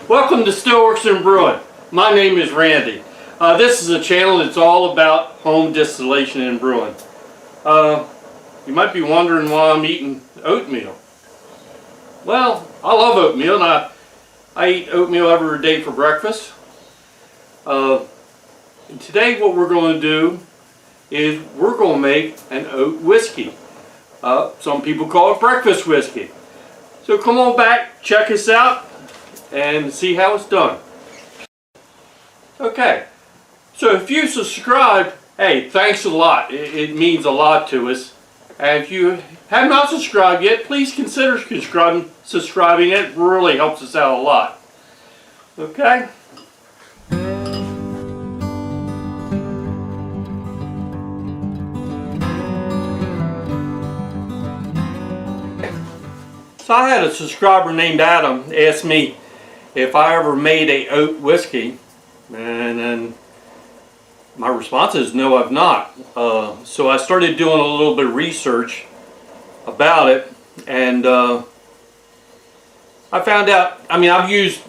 Welcome to Stillworks and Brewing. My name is Randy. This is a channel that's all about home distillation and brewing. You might be wondering why I'm eating oatmeal. Well, I love oatmeal, and I eat oatmeal every day for breakfast. And today what we're going to do is we're going to make an oat whiskey. Some people call it breakfast whiskey. So come on back, check us out, and see how it's done. Okay, so if you subscribe, hey, thanks a lot. It means a lot to us. And if you have not subscribed yet, please consider subscribing. It really helps us out a lot. Okay? So I had a subscriber named Adam ask me if I ever made a oat whiskey, and then my response is no, I've not. So I started doing a little bit of research about it, and I found out, I've used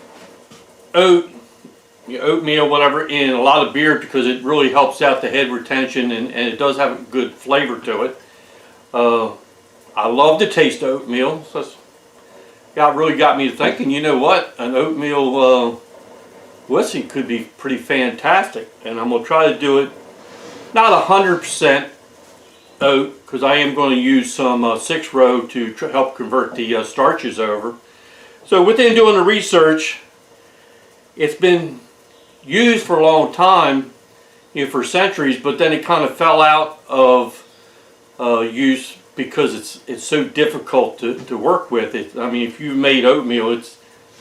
oatmeal, whatever, in a lot of beer because it really helps out the head retention, and it does have a good flavor to it. I love the taste of oatmeal, so it really got me to thinking, you know what, an oatmeal whiskey could be pretty fantastic. And I'm going to try to do it not 100% oat, because I am going to use some 6-row to help convert the starches over. So within doing the research, it's been used for a long time, for centuries, but then it kind of fell out of use because it's so difficult to work with. If you made oatmeal,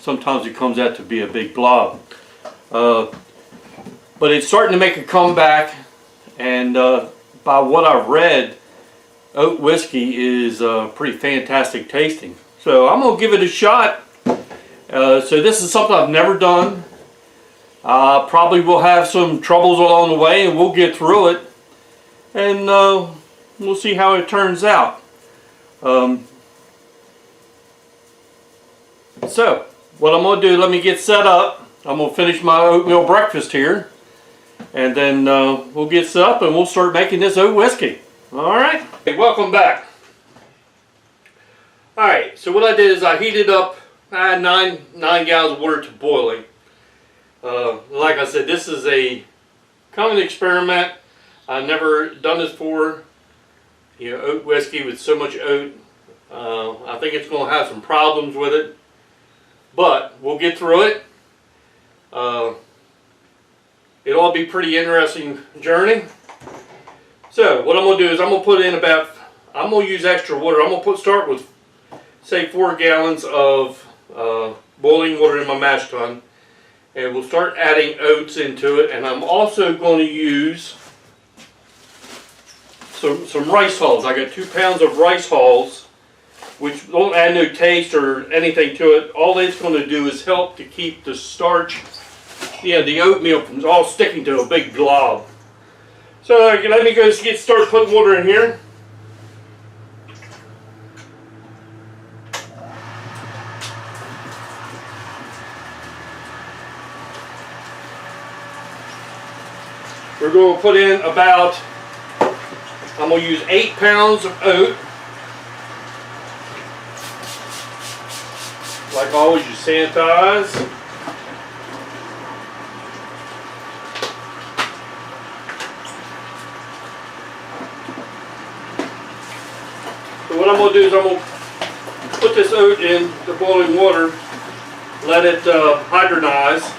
sometimes it comes out to be a big blob. But it's starting to make a comeback, and by what I've read, oat whiskey is pretty fantastic tasting. So I'm going to give it a shot. So this is something I've never done. Probably will have some troubles along the way, and we'll get through it. And we'll see how it turns out. So what I'm going to do, let me get set up. I'm going to finish my oatmeal breakfast here, and then we'll get set up and we'll start making this oat whiskey. Alright, hey, welcome back. Alright, so what I did is I heated up 9 gallons of water to boiling. Like I said, this is a kind of an experiment. I've never done this before. Oat whiskey with so much oat. I think it's going to have some problems with it, but we'll get through it. It'll be a pretty interesting journey. So what I'm going to do is I'm going to put in I'm going to use extra water. I'm going to start with, say, 4 gallons of boiling water in my mash tun, and we'll start adding oats into it. And I'm also going to use some rice hulls. I got 2 pounds of rice hulls, which don't add no taste or anything to it. All it's going to do is help to keep the starch, the oatmeal, from all sticking to a big glob. So let me go start putting water in here. We're going to put in I'm going to use 8 pounds of oat. Like always, you sanitize. So what I'm going to do is I'm going to put this oat in the boiling water, let it hydrolyze.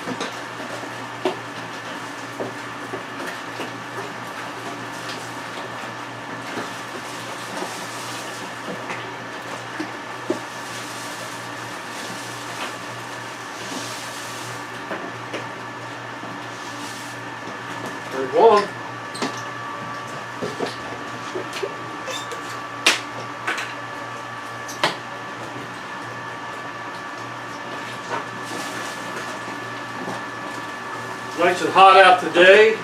There's one. Nice and hot out today.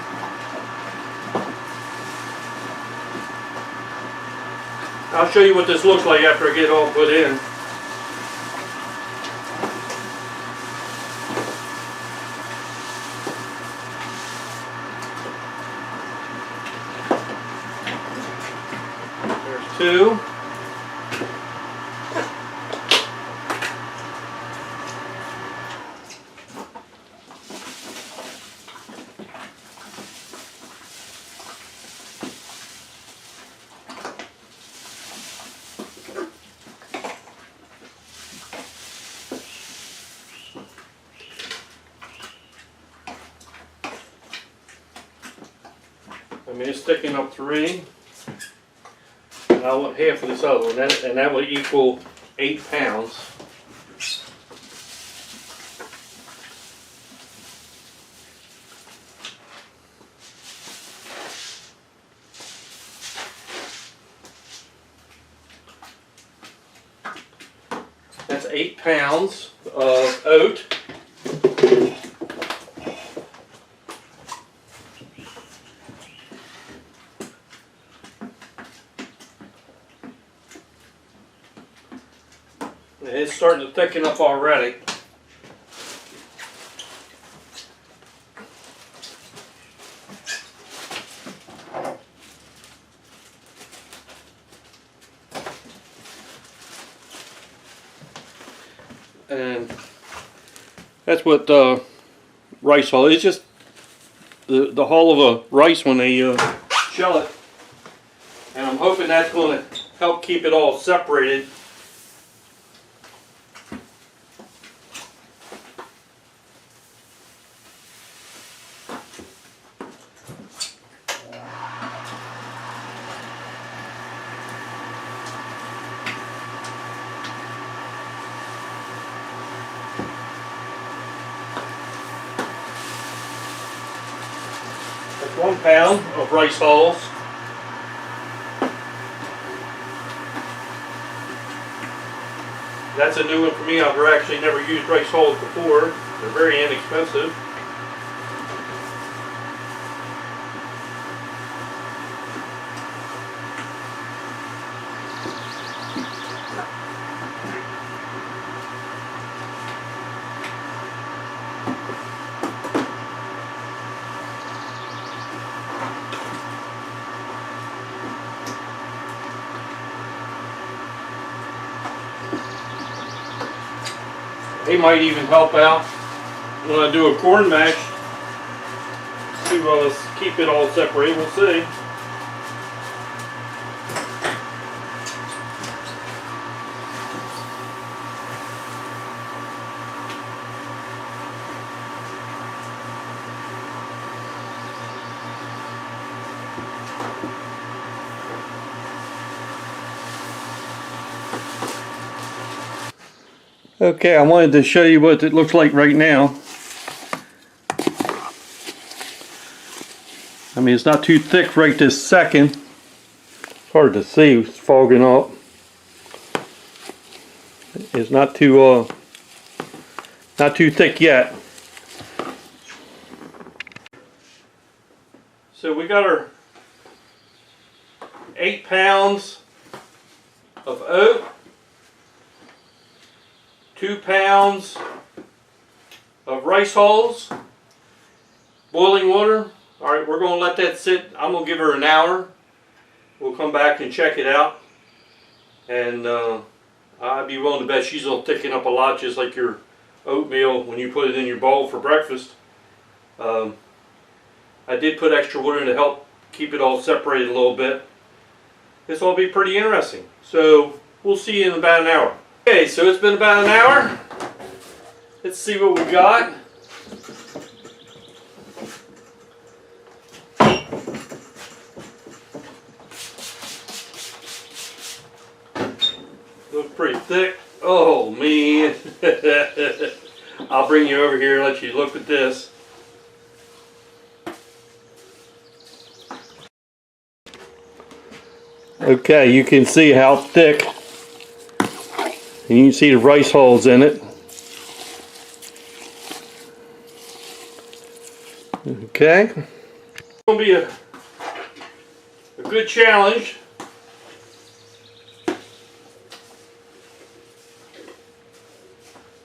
I'll show you what this looks like after I get it all put in. 2. I mean, it's sticking up 3. And I want half of this other one, and that would equal 8 pounds. That's 8 pounds of oat. It's starting to thicken up already. And that's what rice hull is. Just the hull of a rice when they shell it. And I'm hoping that's going to help keep it all separated. That's 1 pound of rice hulls. That's a new one for me. I've actually never used rice hulls before. They're very inexpensive. They might even help out when I do a corn mash. See, well, let's keep it all separated. We'll see. Okay, I wanted to show you what it looks like right now. I mean, it's not too thick right this second. It's hard to see, it's fogging up. It's not too thick yet. So we got our 8 pounds of oat. 2 pounds of rice hulls, boiling water. All right, we're going to let that sit. I'm going to give her an hour. We'll come back and check it out. And I'd be willing to bet she's going to thicken up a lot, just like your oatmeal when you put it in your bowl for breakfast. I did put extra water in to help keep it all separated a little bit. This will be pretty interesting. So we'll see you in about an hour. Okay, so it's been about an hour. Let's see what we got. Looks pretty thick. Oh man. I'll bring you over here and let you look at this. Okay, you can see how thick. And you can see the rice hulls in it. Okay. It's going to be a good challenge.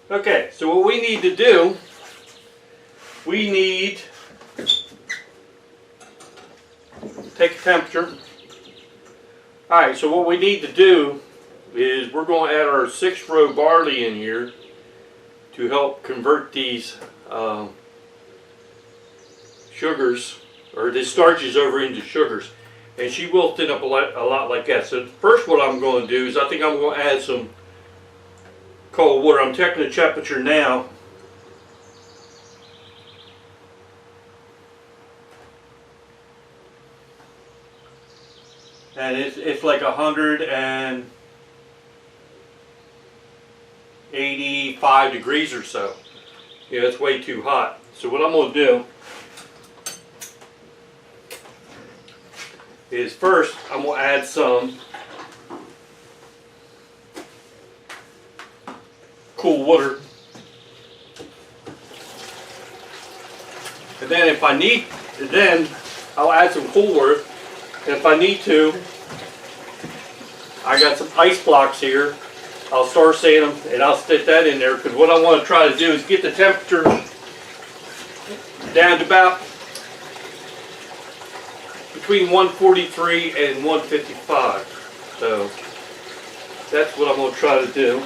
Okay, so what we need to do, we need to take a temperature. Alright, so what we need to do is we're going to add our 6-row barley in here to help convert these sugars, or the starches, over into sugars. And she will thin up a lot like that. So first what I'm going to do is I think I'm going to add some cold water. I'm checking the temperature now. And it's like 185 degrees or so. Yeah, it's way too hot. So what I'm going to do is first I'm going to add some cool water. And then if I need, then I'll add some cool water. And if I need to, I got some ice blocks here. I'll start saying them and I'll stick that in there, because what I want to try to do is get the temperature down to about between 143 and 155. So that's what I'm going to try to do.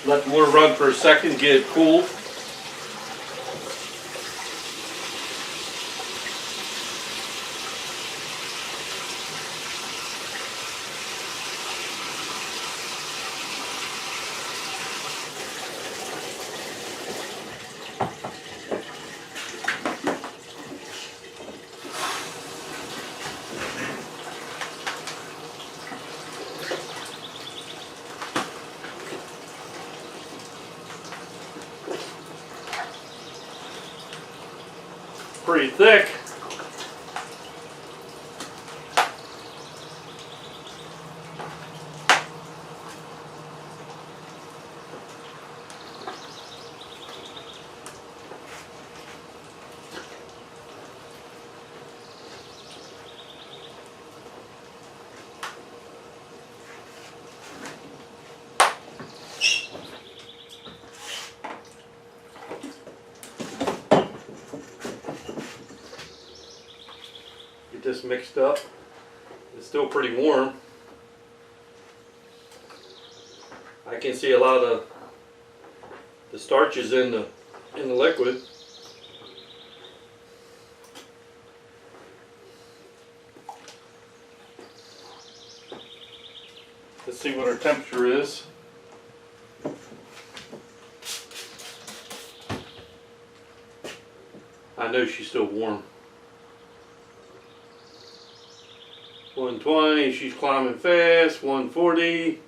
Let the water run for a second, get it cool. Pretty thick. This mixed up. It's still pretty warm. I can see a lot of the starches in the liquid. Let's see what our temperature is. I know she's still warm. 120, she's climbing fast. 140,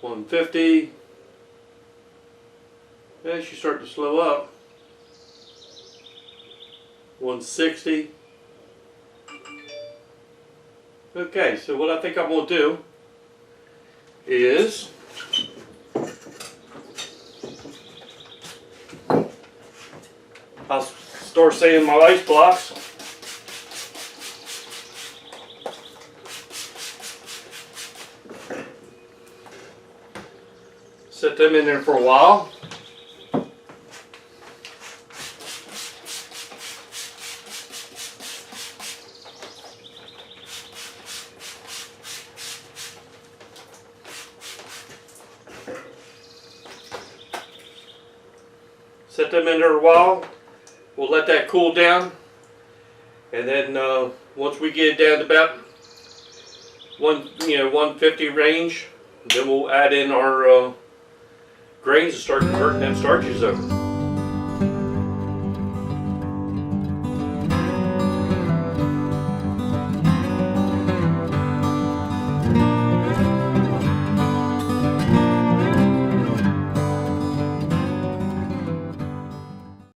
150. Yeah, she's starting to slow up. 160. Okay, so what I think I'm going to do is I'll start saying my ice blocks. Set them in there for a while. Set them in there a while. We'll let that cool down, and then once we get it down to about 150 range, then we'll add in our grains and start converting them starches over.